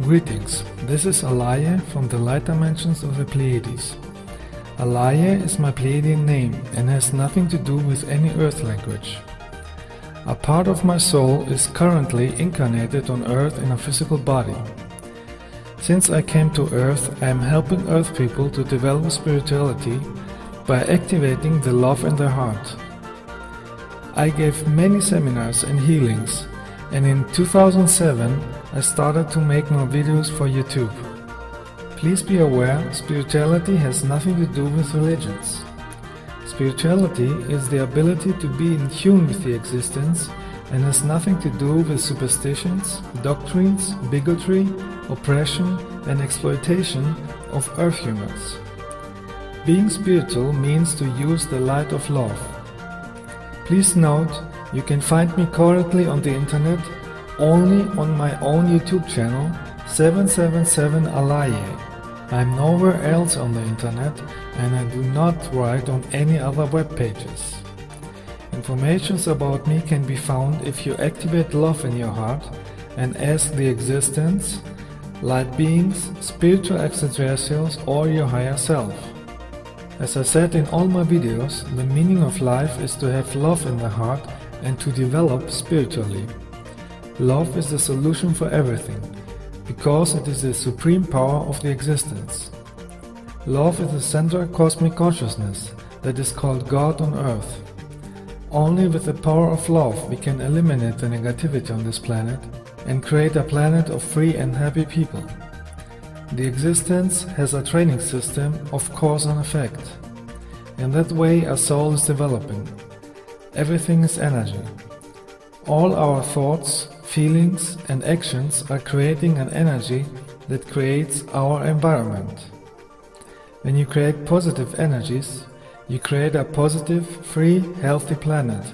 Greetings, this is Alaiye from the light dimensions of the Pleiades. Alaiye is my Pleiadian name and has nothing to do with any earth language. A part of my soul is currently incarnated on earth in a physical body. Since I came to earth, I am helping earth people to develop spirituality by activating the love in their heart. I gave many seminars and healings, and in 2007 I started to make more videos for YouTube. Please be aware, spirituality has nothing to do with religions. Spirituality is the ability to be in tune with the existence and has nothing to do with superstitions, doctrines, bigotry, oppression and exploitation of earth humans. Being spiritual means to use the light of love. Please note, you can find me currently on the internet only on my own YouTube channel 777 Alaiye. I am nowhere else on the internet and I do not write on any other web pages. Information about me can be found if you activate love in your heart and ask the existence, light beings, spiritual extraterrestrials or your higher self. As I said in all my videos, the meaning of life is to have love in the heart and to develop spiritually. Love is the solution for everything, because it is the supreme power of the existence. Love is the central cosmic consciousness that is called God on earth. Only with the power of love we can eliminate the negativity on this planet and create a planet of free and happy people. The existence has a training system of cause and effect. In that way a soul is developing. Everything is energy. All our thoughts, feelings and actions are creating an energy that creates our environment. When you create positive energies, you create a positive, free, healthy planet,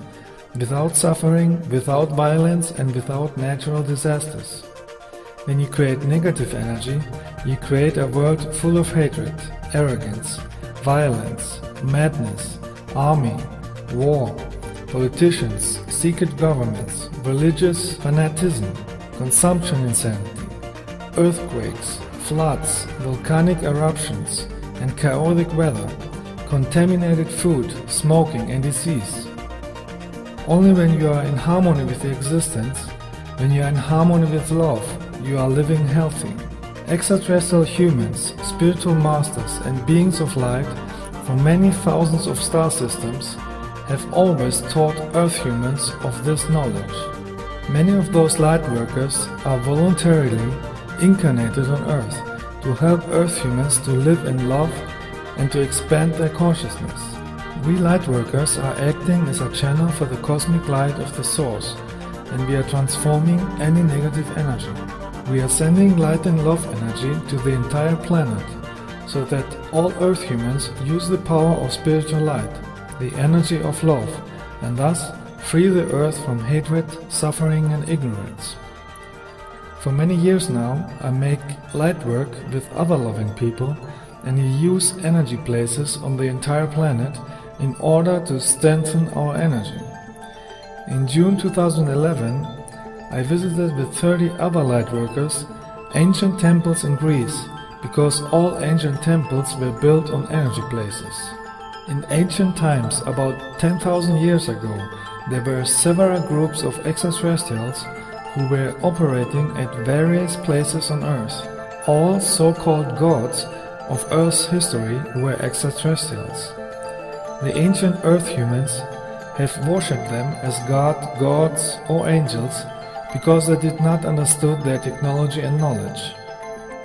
without suffering, without violence and without natural disasters. When you create negative energy, you create a world full of hatred, arrogance, violence, madness, army, war, politicians, secret governments, religious fanaticism, consumption insanity, earthquakes, floods, volcanic eruptions, and chaotic weather, contaminated food, smoking and disease. Only when you are in harmony with the existence, when you are in harmony with love, you are living healthy. Extraterrestrial humans, spiritual masters and beings of light from many thousands of star systems have always taught Earth humans of this knowledge. Many of those light workers are voluntarily incarnated on Earth to help Earth humans to live in love and to expand their consciousness. We light workers are acting as a channel for the cosmic light of the Source, and we are transforming any negative energy. We are sending light and love energy to the entire planet, so that all Earth humans use the power of spiritual light, the energy of love, and thus free the earth from hatred, suffering and ignorance. For many years now, I make light work with other loving people and use energy places on the entire planet in order to strengthen our energy. In June 2011, I visited with 30 other light workers ancient temples in Greece, because all ancient temples were built on energy places. In ancient times, about 10,000 years ago, there were several groups of extraterrestrials who were operating at various places on Earth. All so-called gods of Earth's history were extraterrestrials. The ancient Earth humans have worshipped them as gods or angels because they did not understand their technology and knowledge.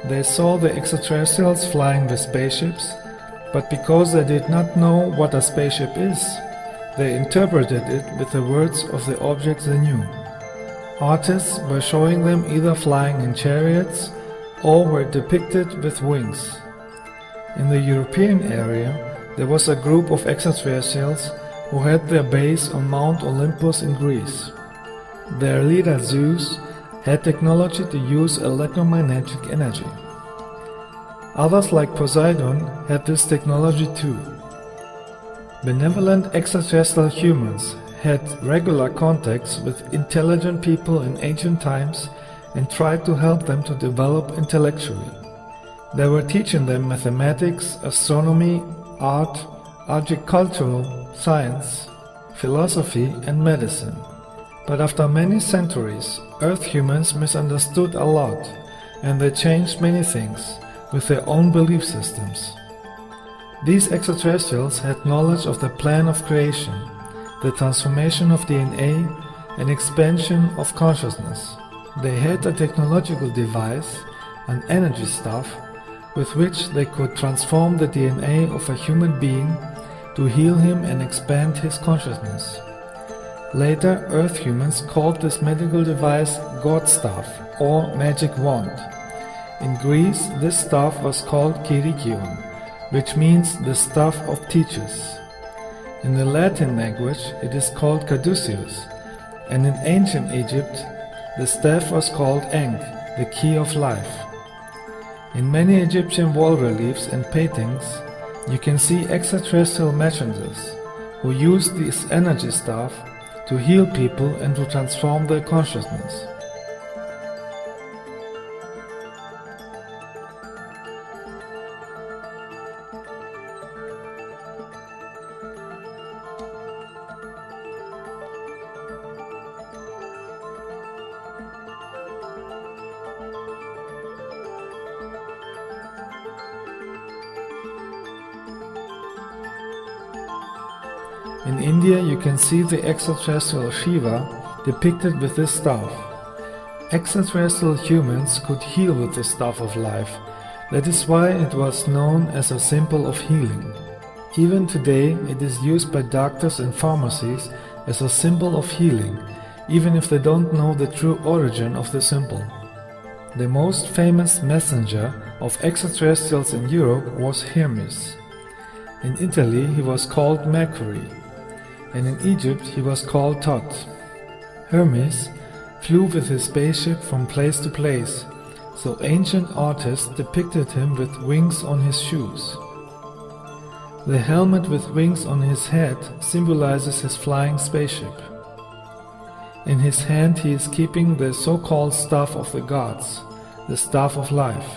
They saw the extraterrestrials flying with spaceships, but because they did not know what a spaceship is, they interpreted it with the words of the objects they knew. Artists were showing them either flying in chariots or were depicted with wings. In the European area, there was a group of extraterrestrials who had their base on Mount Olympus in Greece. Their leader Zeus had technology to use electromagnetic energy. Others like Poseidon had this technology too. Benevolent extraterrestrial humans had regular contacts with intelligent people in ancient times and tried to help them to develop intellectually. They were teaching them mathematics, astronomy, art, agricultural, science, philosophy and medicine. But after many centuries, Earth humans misunderstood a lot and they changed many things with their own belief systems. These extraterrestrials had knowledge of the plan of creation, the transformation of DNA and expansion of consciousness. They had a technological device, an energy staff, with which they could transform the DNA of a human being to heal him and expand his consciousness. Later, Earth humans called this medical device God staff or magic wand. In Greece, this staff was called Kyrikion, which means the staff of teachers. In the Latin language, it is called caduceus, and in ancient Egypt, the staff was called Ankh, the key of life. In many Egyptian wall reliefs and paintings, you can see extraterrestrial messengers who use this energy staff to heal people and to transform their consciousness. In India you can see the extraterrestrial Shiva depicted with this staff. Extraterrestrial humans could heal with the staff of life. That is why it was known as a symbol of healing. Even today it is used by doctors and pharmacies as a symbol of healing, even if they don't know the true origin of the symbol. The most famous messenger of extraterrestrials in Europe was Hermes. In Italy he was called Mercury, and in Egypt he was called Thoth. Hermes flew with his spaceship from place to place, so ancient artists depicted him with wings on his shoes. The helmet with wings on his head symbolizes his flying spaceship. In his hand he is keeping the so-called staff of the gods, the staff of life.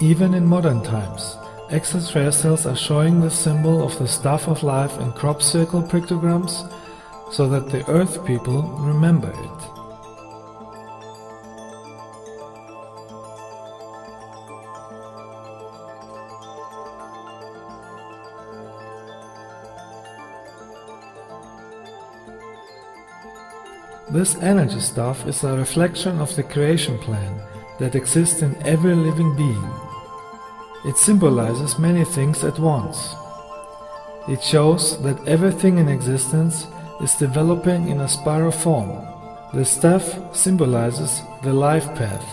Even in modern times, extraterrestrials are showing the symbol of the staff of life in crop circle pictograms so that the Earth people remember it. This energy staff is a reflection of the creation plan that exists in every living being. It symbolizes many things at once. It shows that everything in existence is developing in a spiral form. The staff symbolizes the life path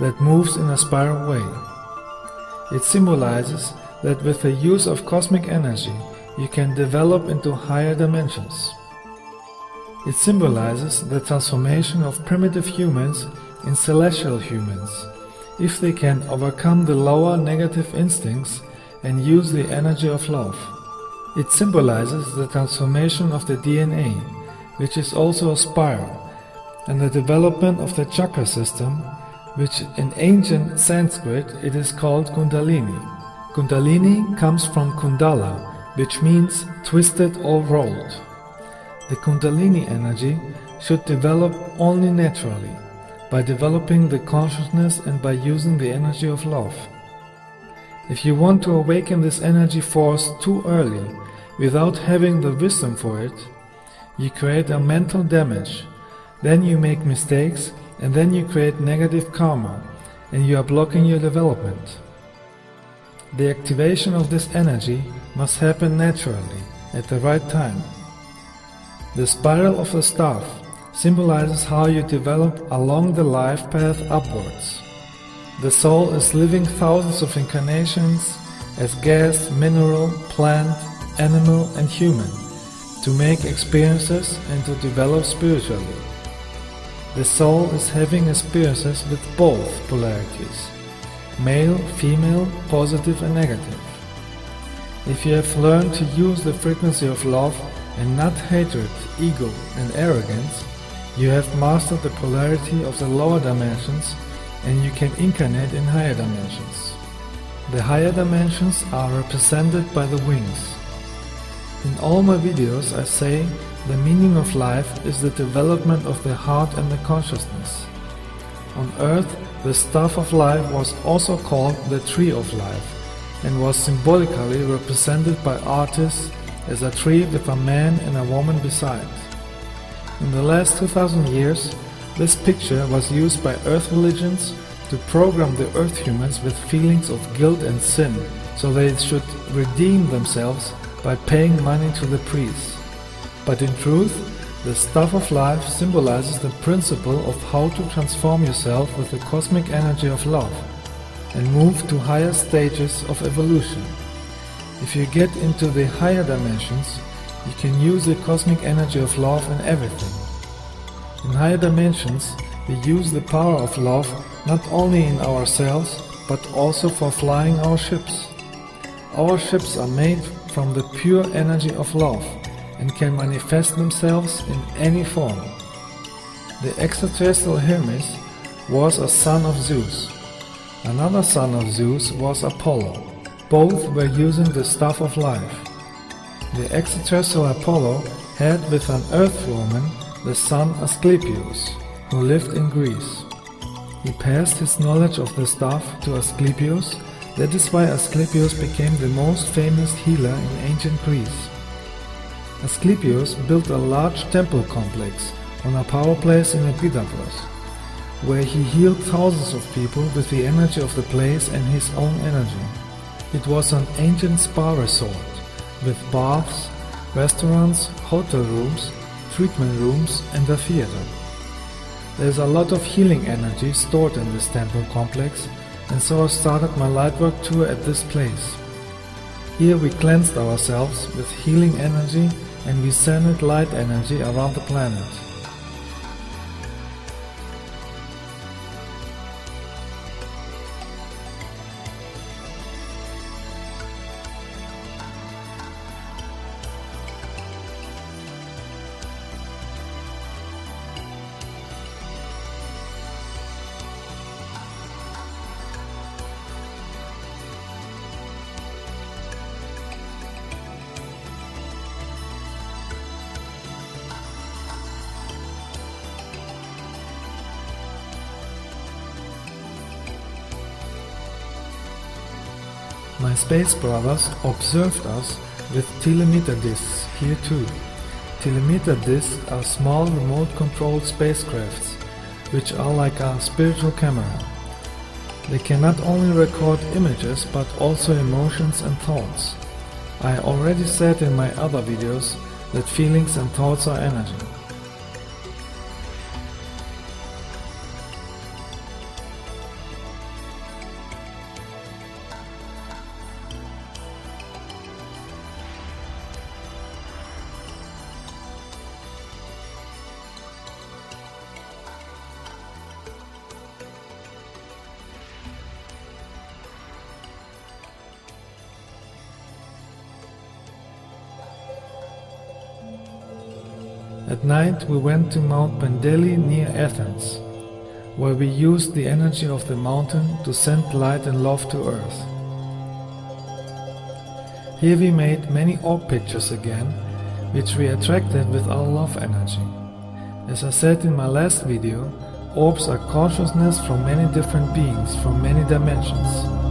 that moves in a spiral way. It symbolizes that with the use of cosmic energy you can develop into higher dimensions. It symbolizes the transformation of primitive humans in celestial humans, if they can overcome the lower negative instincts and use the energy of love. It symbolizes the transformation of the DNA, which is also a spiral, and the development of the chakra system, which in ancient Sanskrit it is called Kundalini. Kundalini comes from Kundala, which means twisted or rolled. The Kundalini energy should develop only naturally, by developing the consciousness and by using the energy of love. If you want to awaken this energy force too early, without having the wisdom for it, you create a mental damage, then you make mistakes, and then you create negative karma, and you are blocking your development. The activation of this energy must happen naturally, at the right time. The spiral of the staff symbolizes how you develop along the life path upwards. The soul is living thousands of incarnations as gas, mineral, plant, animal and human to make experiences and to develop spiritually. The soul is having experiences with both polarities, male, female, positive and negative. If you have learned to use the frequency of love and not hatred, ego and arrogance, you have mastered the polarity of the lower dimensions and you can incarnate in higher dimensions. The higher dimensions are represented by the wings. In all my videos I say the meaning of life is the development of the heart and the consciousness. On earth, the staff of life was also called the tree of life and was symbolically represented by artists as a tree with a man and a woman beside. In the last 2000 years, this picture was used by earth religions to program the earth humans with feelings of guilt and sin so they should redeem themselves by paying money to the priests. But in truth, the staff of life symbolizes the principle of how to transform yourself with the cosmic energy of love and move to higher stages of evolution. If you get into the higher dimensions, you can use the cosmic energy of love in everything. In higher dimensions, we use the power of love not only in ourselves, but also for flying our ships. Our ships are made from the pure energy of love and can manifest themselves in any form. The extraterrestrial Hermes was a son of Zeus. Another son of Zeus was Apollo. Both were using the staff of life. The extraterrestrial Apollo had with an earth woman the son Asclepius, who lived in Greece. He passed his knowledge of the staff to Asclepius. That is why Asclepius became the most famous healer in ancient Greece. Asclepius built a large temple complex on a power place in Epidavros, where he healed thousands of people with the energy of the place and his own energy. It was an ancient spa resort, with baths, restaurants, hotel rooms, treatment rooms and a theater. There is a lot of healing energy stored in this temple complex, and so I started my lightwork tour at this place. Here we cleansed ourselves with healing energy and we sended light energy around the planet. My space brothers observed us with telemeter discs here too. Telemeter discs are small remote-controlled spacecrafts, which are like a spiritual camera. They can not only record images but also emotions and thoughts. I already said in my other videos that feelings and thoughts are energy. At night we went to Mount Pendeli near Athens, where we used the energy of the mountain to send light and love to earth. Here we made many orb pictures again, which we attracted with our love energy. As I said in my last video, orbs are consciousness from many different beings from many dimensions.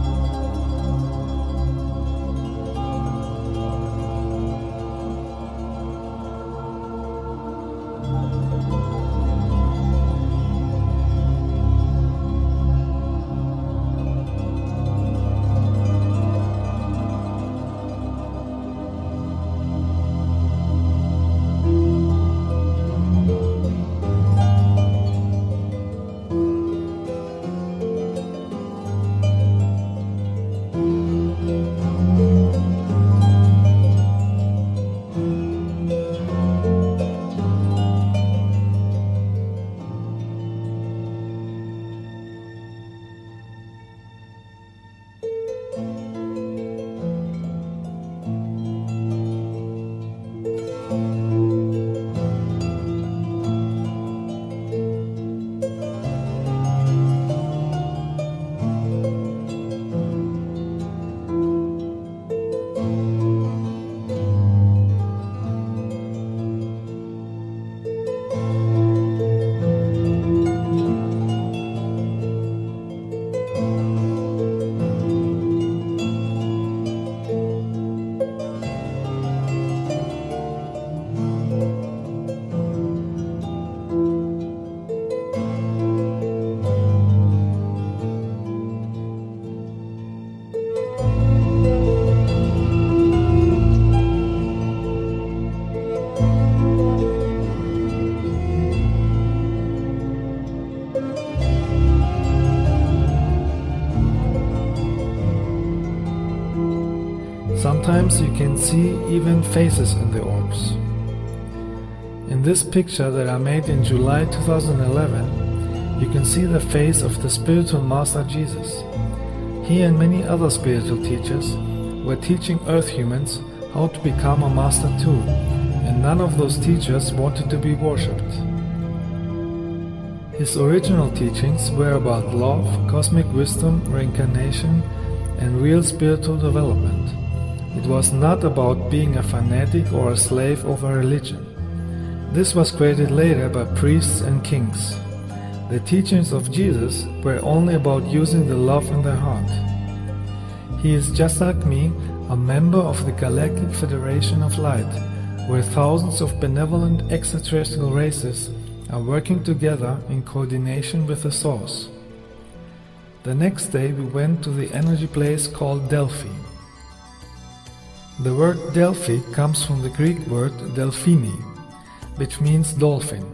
sometimes you can see even faces in the orbs. In this picture that I made in July 2011, you can see the face of the spiritual master Jesus. He and many other spiritual teachers were teaching earth humans how to become a master too, and none of those teachers wanted to be worshipped. His original teachings were about love, cosmic wisdom, reincarnation, and real spiritual development. It was not about being a fanatic or a slave of a religion. This was created later by priests and kings. The teachings of Jesus were only about using the love in their heart. He is just like me, a member of the Galactic Federation of Light, where thousands of benevolent extraterrestrial races are working together in coordination with the Source. The next day we went to the energy place called Delphi. The word Delphi comes from the Greek word Delphini, which means dolphin.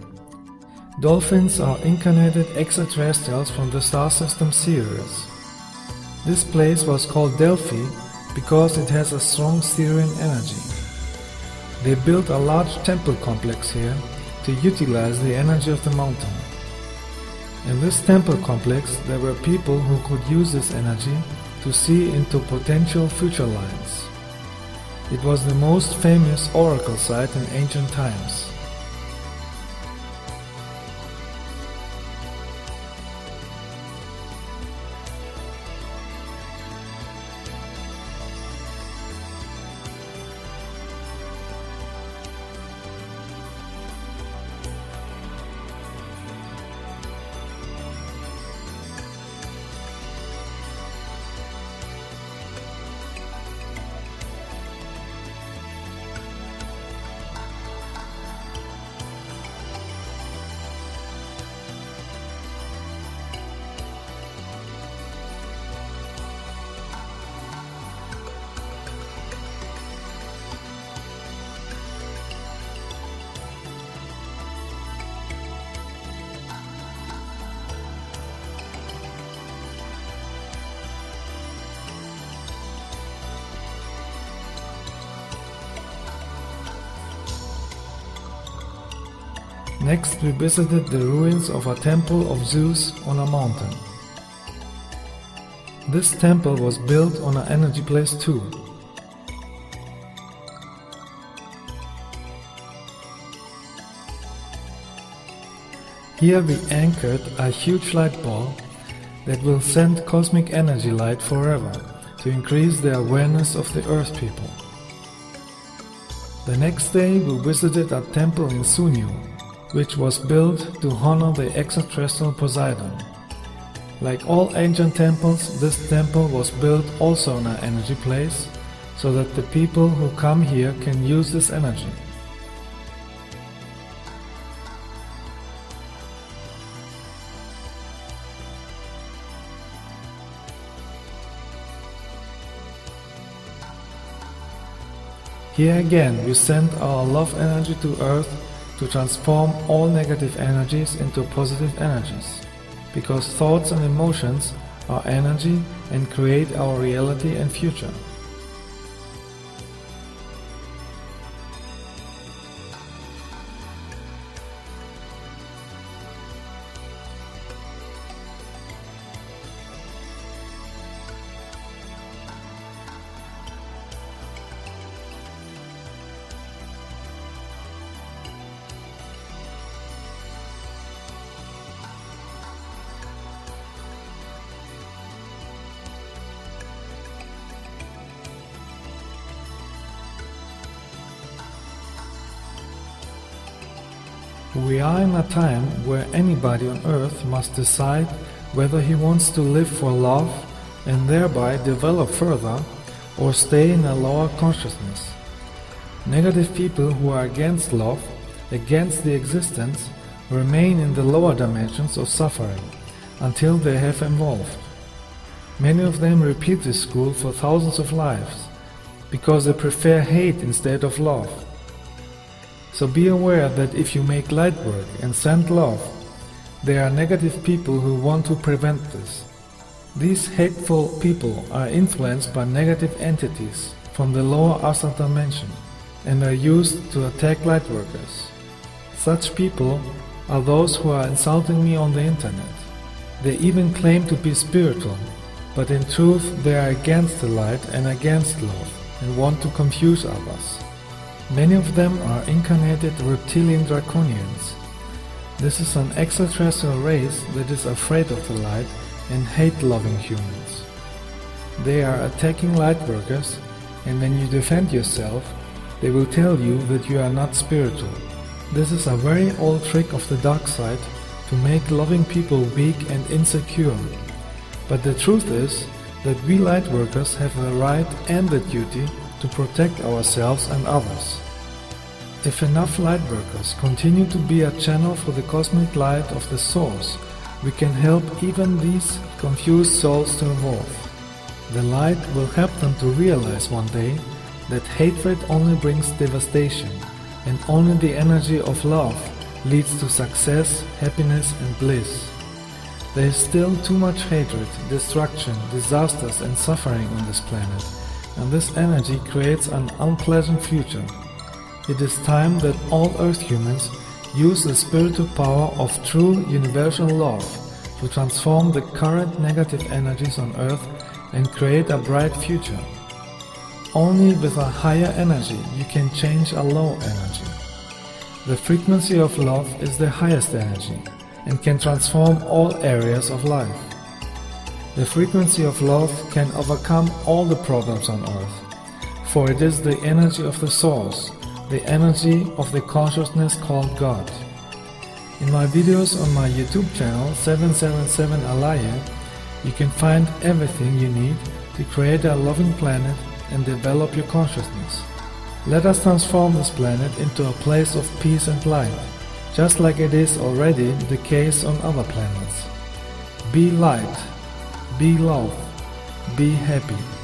Dolphins are incarnated extraterrestrials from the star system Sirius. This place was called Delphi because it has a strong Sirian energy. They built a large temple complex here to utilize the energy of the mountain. In this temple complex there were people who could use this energy to see into potential future lines. It was the most famous oracle site in ancient times. Next we visited the ruins of a temple of Zeus on a mountain. This temple was built on an energy place too. Here we anchored a huge light ball that will send cosmic energy light forever to increase the awareness of the Earth people. The next day we visited a temple in Sunyu, which was built to honor the extraterrestrial Poseidon. Like all ancient temples, this temple was built also in an energy place, so that the people who come here can use this energy. Here again we send our love energy to Earth to transform all negative energies into positive energies, because thoughts and emotions are energy and create our reality and future. We are in a time where anybody on earth must decide whether he wants to live for love and thereby develop further, or stay in a lower consciousness. Negative people who are against love, against the existence, remain in the lower dimensions of suffering until they have evolved. Many of them repeat this school for thousands of lives because they prefer hate instead of love. So be aware that if you make light work and send love, there are negative people who want to prevent this. These hateful people are influenced by negative entities from the lower astral dimension and are used to attack lightworkers. Such people are those who are insulting me on the internet. They even claim to be spiritual, but in truth they are against the light and against love and want to confuse others. Many of them are incarnated reptilian draconians. This is an extraterrestrial race that is afraid of the light and hate loving humans. They are attacking lightworkers, and when you defend yourself, they will tell you that you are not spiritual. This is a very old trick of the dark side to make loving people weak and insecure. But the truth is that we lightworkers have the right and the duty to protect ourselves and others. If enough lightworkers continue to be a channel for the cosmic light of the Source, we can help even these confused souls to evolve. The light will help them to realize one day that hatred only brings devastation, and only the energy of love leads to success, happiness and bliss. There is still too much hatred, destruction, disasters and suffering on this planet, and this energy creates an unpleasant future. It is time that all Earth humans use the spiritual power of true universal love to transform the current negative energies on Earth and create a bright future. Only with a higher energy you can change a low energy. The frequency of love is the highest energy and can transform all areas of life. The frequency of love can overcome all the problems on Earth, for it is the energy of the Source, the energy of the consciousness called God. In my videos on my YouTube channel 777 Alaiye, you can find everything you need to create a loving planet and develop your consciousness. Let us transform this planet into a place of peace and light, just like it is already the case on other planets. Be light, be love, be happy.